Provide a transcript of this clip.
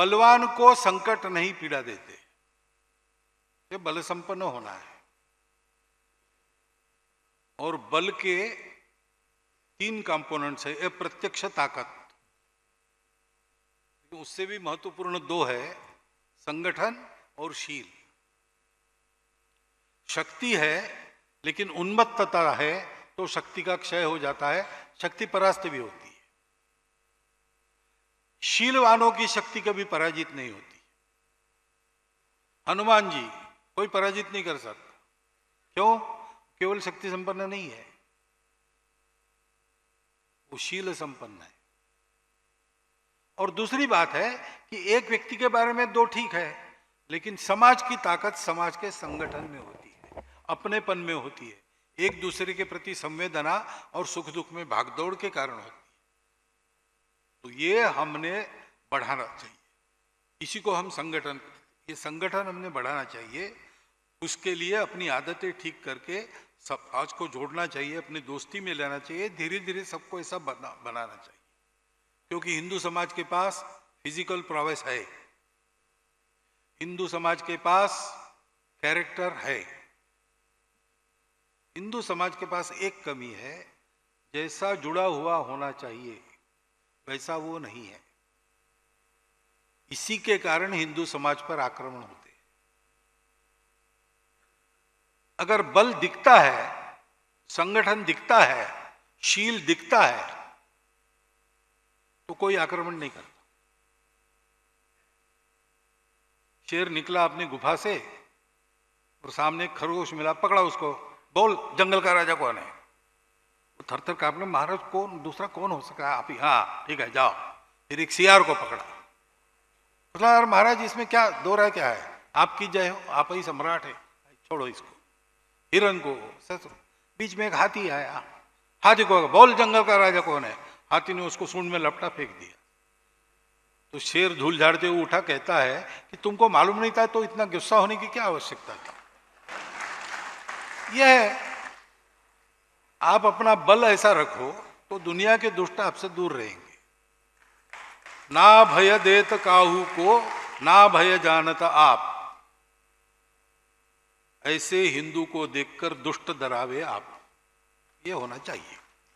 बलवान को संकट नहीं पीड़ा देते, ये बल संपन्न होना है। और बल के 3 कंपोनेंट्स है। अप्रत्यक्ष ताकत, उससे भी महत्वपूर्ण 2 है, संगठन और शील। शक्ति है लेकिन उन्मत्तता है तो शक्ति का क्षय हो जाता है, शक्ति परास्त भी होती है। शीलवानों की शक्ति कभी पराजित नहीं होती। हनुमान जी कोई पराजित नहीं कर सकता, क्यों? केवल शक्ति संपन्न नहीं है, वो शील संपन्न है। और दूसरी बात है कि एक व्यक्ति के बारे में 2 ठीक है, लेकिन समाज की ताकत समाज के संगठन में होती है, अपनेपन में होती है, एक दूसरे के प्रति संवेदना और सुख दुख में भागदौड़ के कारण होती है। तो ये हमने बढ़ाना चाहिए, इसी को हम संगठन, ये संगठन हमने बढ़ाना चाहिए। उसके लिए अपनी आदतें ठीक करके समाज को जोड़ना चाहिए, अपनी दोस्ती में लेना चाहिए, धीरे धीरे सबको ऐसा बनाना चाहिए। क्योंकि हिंदू समाज के पास फिजिकल प्रोग्रेस है, हिंदू समाज के पास कैरेक्टर है। हिंदू समाज के पास एक कमी है, जैसा जुड़ा हुआ होना चाहिए वैसा वो नहीं है। इसी के कारण हिंदू समाज पर आक्रमण होते हैं। अगर बल दिखता है, संगठन दिखता है, शील दिखता है, तो कोई आक्रमण नहीं करता। शेर निकला अपनी गुफा से और सामने एक खरगोश मिला, पकड़ा उसको, बोल जंगल का राजा कौन है? वो थर-थर कांपने, महाराज कौन, दूसरा कौन हो सकता है? आप ही। हाँ ठीक है, जाओ। फिर एक सियार को पकड़ा, बोला यार महाराज इसमें क्या दो राय क्या है, आपकी जय हो, आप ही सम्राट है, छोड़ो इसको। हिरन को, बीच में एक हाथी आया, हाथी को बोल जंगल का राजा कौन है? हाथी ने उसको सूंड में लपटा फेंक दिया। तो शेर धूल झाड़ते हुए उठा, कहता है कि तुमको मालूम नहीं था तो इतना गुस्सा होने की क्या आवश्यकता थी? यह आप अपना बल ऐसा रखो तो दुनिया के दुष्ट आपसे दूर रहेंगे। ना भय देत काहू को, ना भय जानत आप, ऐसे हिंदू को देखकर दुष्ट डरावे आप, ये होना चाहिए।